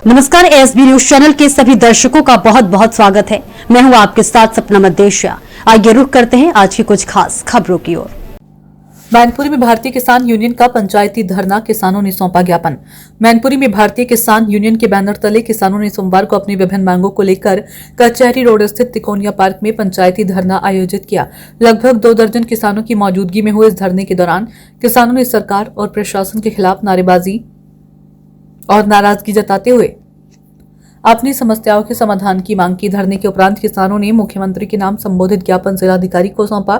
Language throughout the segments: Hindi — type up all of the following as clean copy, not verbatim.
नमस्कार, एएसबी न्यूज चैनल के सभी दर्शकों का बहुत बहुत स्वागत है। मैं हूं आपके साथ सपना मदेशिया। आइए रुक करते हैं आज की कुछ खास खबरों की ओर। मैनपुरी में भारतीय किसान यूनियन का पंचायती धरना, किसानों ने सौंपा ज्ञापन। मैनपुरी में भारतीय किसान यूनियन के बैनर तले किसानों ने सोमवार को अपनी विभिन्न मांगों को लेकर कचहरी रोड स्थित तिकोनिया पार्क में पंचायती धरना आयोजित किया। लगभग 2 दर्जन किसानों की मौजूदगी में हुए इस धरने के दौरान किसानों ने सरकार और प्रशासन के खिलाफ नारेबाजी और नाराजगी जताते हुए अपनी समस्याओं के समाधान की मांग की। धरने के उपरांत किसानों ने मुख्यमंत्री के नाम संबोधित ज्ञापन जिलाधिकारी को सौंपा।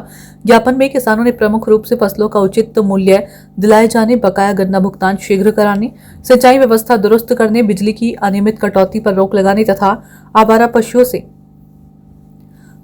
ज्ञापन में किसानों ने प्रमुख रूप से फसलों का उचित मूल्य दिलाए जाने, बकाया गन्ना भुगतान शीघ्र कराने, सिंचाई व्यवस्था दुरुस्त करने, बिजली की अनियमित कटौती पर रोक लगाने तथा आवारा पशुओं से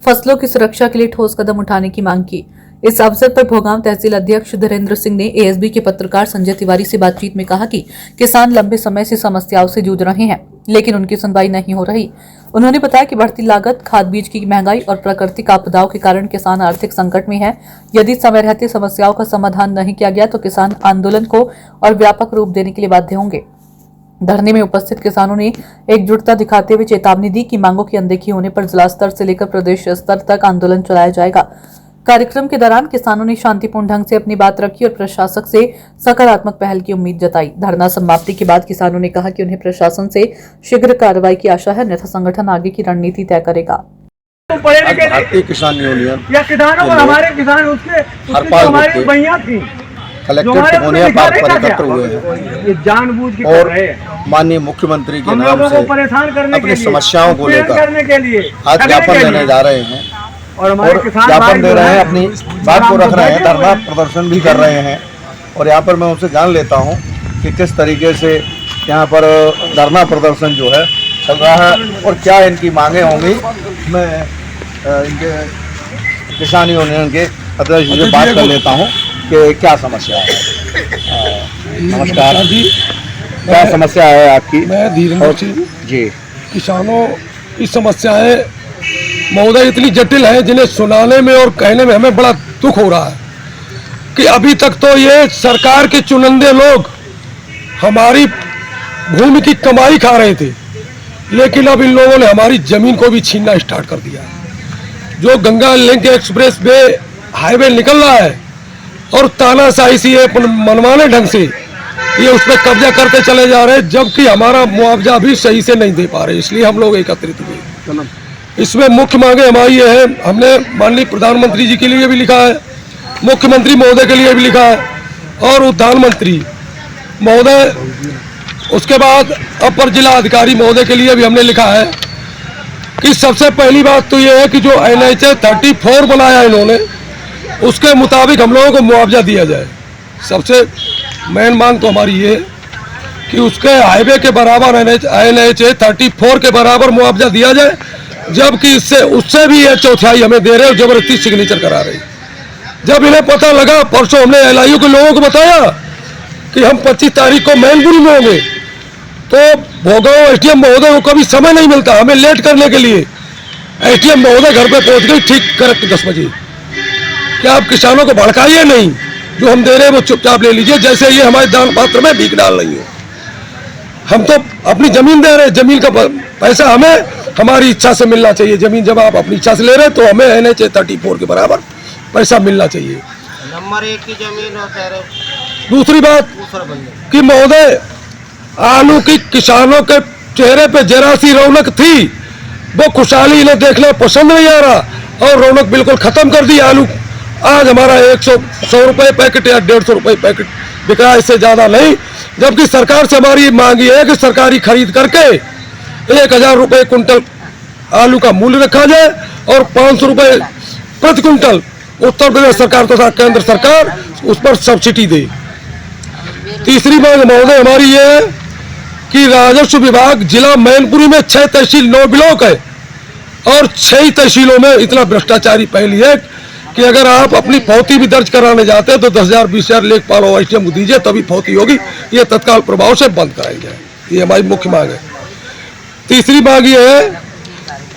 फसलों की सुरक्षा के लिए ठोस कदम उठाने की मांग की। इस अवसर पर भोगांव तहसील अध्यक्ष धीरेन्द्र सिंह ने एएसबी के पत्रकार संजय तिवारी से बातचीत में कहा कि किसान लंबे समय से समस्याओं से जूझ रहे हैं, लेकिन उनकी सुनवाई नहीं हो रही। उन्होंने बताया कि बढ़ती लागत, खाद बीज की महंगाई और प्राकृतिक आपदाओं के कारण किसान आर्थिक संकट में है। यदि समय रहते समस्याओं का समाधान नहीं किया गया तो किसान आंदोलन को और व्यापक रूप देने के लिए बाध्य होंगे। धरने में उपस्थित किसानों ने एकजुटता दिखाते हुए चेतावनी दी कि मांगों की अनदेखी होने पर जिला स्तर से लेकर प्रदेश स्तर तक आंदोलन चलाया जाएगा। कार्यक्रम के दौरान किसानों ने शांतिपूर्ण ढंग से अपनी बात रखी और प्रशासक से सकारात्मक पहल की उम्मीद जताई। धरना समाप्ति के बाद किसानों ने कहा कि उन्हें प्रशासन से शीघ्र कार्रवाई की आशा है, अन्यथा संगठन आगे की रणनीति तय करेगा। भारतीय किसान यूनियन या किसानों को हमारे किसान उसके हमारी भैया थी कलेक्टर तिकोनिया पार्क पर एकत्र हुए हैं जानबूझ के और माननीय मुख्यमंत्री के नाम से परेशान करने अपनी समस्याओं को लेकर आज ज्ञापन देने जा रहे हैं और ज्ञापन दे रहे हैं, अपनी बात को रख रहे हैं, धरना प्रदर्शन भी कर रहे हैं। और यहाँ पर मैं उनसे जान लेता हूँ कि किस तरीके से यहाँ पर धरना प्रदर्शन जो है चल रहा है और क्या इनकी मांगे होंगी। मैं इनके किसान यूनियन के अध्यक्ष से बात कर लेता हूँ कि क्या समस्या है। नमस्कार जी, क्या समस्या है आपकी? मैं धीरेन्द्र सिंह जी। किसानों की समस्याएं महोदय इतनी जटिल है जिन्हें सुनाने में और कहने में हमें बड़ा दुख हो रहा है कि अभी तक तो ये सरकार के चुनिंदे लोग हमारी भूमि की कमाई खा रहे थे, लेकिन अब इन लोगों ने हमारी जमीन को भी छीनना स्टार्ट कर दिया है। जो Ganga link express way highway निकल रहा है और तानाशाही से मनमाने ढंग से ये उस पर कब्जा करते चले जा रहे हैं, जबकि हमारा मुआवजा भी सही से नहीं दे पा रहे। इसलिए हम लोग एकत्रित हुए। इसमें मुख्य मांगे हमारी ये है, हमने माननीय प्रधानमंत्री जी के लिए भी लिखा है, मुख्यमंत्री महोदय के लिए भी लिखा है और उद्यान मंत्री महोदय, उसके बाद अपर जिला अधिकारी महोदय के लिए भी हमने लिखा है कि सबसे पहली बात तो ये है कि जो NH 34 बनाया इन्होंने, उसके मुताबिक हम लोगों को मुआवजा दिया जाए। सबसे मेन मांग तो हमारी ये है कि उसके हाईवे के बराबर NH 34 के बराबर मुआवजा दिया जाए, जबकि इससे उससे भी ये चौथाई हमें दे रहे हो, जबरदस्ती सिग्नेचर करा रहे। जब इन्हें पता लगा, परसों हमने LIU के लोगों को बताया कि हम 25 तारीख को मैनपुरी में होंगे, तो भोगांव SDM महोदय को कभी समय नहीं मिलता हमें लेट करने के लिए। SDM महोदय घर पे पहुंच गई ठीक करेक्ट 10 बजे। क्या आप किसानों को भड़काइए नहीं, जो हम दे रहे हैं वो चुपचाप ले लीजिए, जैसे ये हमारे दान पात्र में भीख डाल रही है। हम तो अपनी जमीन दे रहे हैं, जमीन का पैसा हमें हमारी इच्छा से मिलना चाहिए। जमीन जब आप अपनी इच्छा से ले रहे हैं तो हमें NH 34 के बराबर पैसा मिलना चाहिए। नंबर 1 की जमीन और दूसरी बात कि महोदय, आलू की किसानों के चेहरे पे जरा सी रौनक थी, वो खुशहाली इन्हें देखना पसंद नहीं आ रहा और रौनक बिल्कुल खत्म कर दी। आलू आज हमारा 100 रुपये पैकेट या 150 रुपये पैकेट बिक रहा है, इससे ज्यादा नहीं। जबकि सरकार से हमारी मांग ये है कि सरकारी खरीद करके 1000 रुपये कुंटल आलू का मूल्य रखा जाए और 500 रुपये प्रति कुंटल उत्तर प्रदेश सरकार तथा केंद्र सरकार उस पर सब्सिडी दे। तीसरी मांग महोदय हमारी ये है कि राजस्व विभाग जिला मैनपुरी में 6 तहसील 9 ब्लॉक है और 6 तहसीलों में इतना भ्रष्टाचारी पहली है कि अगर आप अपनी फौती भी दर्ज कराने जाते हैं तो 10,000 20,000 लेखपाल SDM को दीजिए, तभी फौती होगी। ये तत्काल प्रभाव से बंद कराई जाए, ये हमारी मुख्य मांग है। तीसरी मांग ये है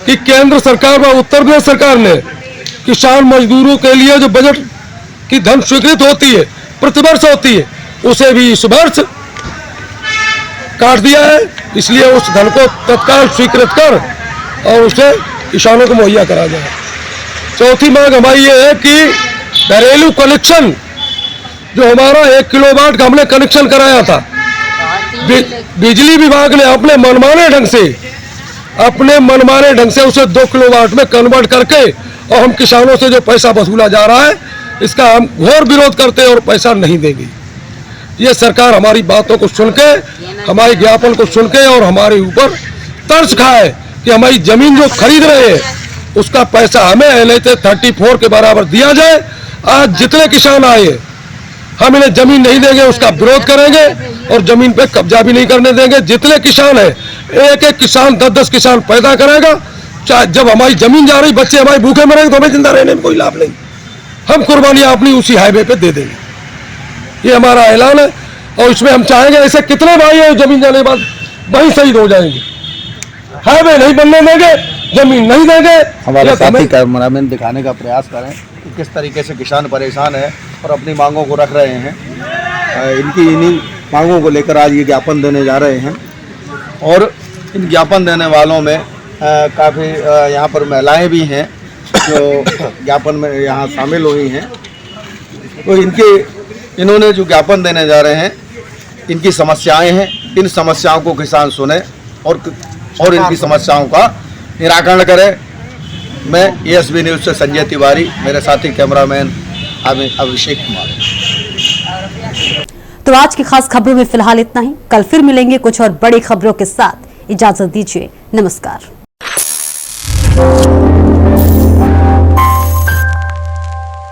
कि केंद्र सरकार व उत्तर प्रदेश सरकार ने किसान मजदूरों के लिए जो बजट की धन स्वीकृत होती है, प्रतिवर्ष होती है, उसे भी इस वर्ष काट दिया है, इसलिए उस धन को तत्काल स्वीकृत कर और उसे किसानों को मुहैया करा जाए। चौथी मांग हमारी ये है कि घरेलू कनेक्शन जो हमारा 1 किलोवाट का हमने कनेक्शन कराया था, बिजली विभाग ने अपने मनमाने ढंग से उसे 2 किलोवाट में कन्वर्ट करके और हम किसानों से जो पैसा वसूला जा रहा है इसका हम घोर विरोध करते हैं और पैसा नहीं देंगे। ये सरकार हमारी बातों को सुन के, हमारे ज्ञापन को सुन के और हमारे ऊपर तर्स खाए कि हमारी जमीन जो खरीद रहे हैं उसका पैसा हमें LHS 34 के बराबर दिया जाए। आज जितने किसान आए हम इन्हें जमीन नहीं देंगे, उसका विरोध करेंगे और जमीन पे कब्जा भी नहीं करने देंगे। जितने किसान हैं, एक एक किसान 10-10 किसान पैदा करेगा। चाहे जब हमारी जमीन जा रही, बच्चे हमारे भूखे मरेंगे तो हमें जिंदा रहने में कोई लाभ नहीं। हम कुर्बानियां अपनी उसी हाईवे पे दे देंगे, ये हमारा ऐलान है। और इसमें हम चाहेंगे ऐसे कितने भाई हैं जमीन जाने के बाद वहीं शहीद हो जाएंगे। हाईवे नहीं बनने देंगे, जमीन नहीं देंगे। हमारे साथी कैमरामैन दिखाने का प्रयास करें कि किस तरीके से किसान परेशान है और अपनी मांगों को रख रहे हैं। इन्हीं मांगों को लेकर आज ये ज्ञापन देने जा रहे हैं और इन ज्ञापन देने वालों में काफ़ी यहाँ पर महिलाएं भी हैं जो ज्ञापन में यहाँ शामिल हुई हैं। तो इन्होंने जो ज्ञापन देने जा रहे हैं, इनकी समस्याएं हैं, इन समस्याओं को किसान सुने और इनकी समस्याओं का निराकरण करें। मैं ASB न्यूज़ से संजय तिवारी, मेरे साथी कैमरामैन अभिषेक कुमार। तो आज की खास खबरों में फिलहाल इतना ही। कल फिर मिलेंगे कुछ और बड़ी खबरों के साथ। इजाजत दीजिए, नमस्कार।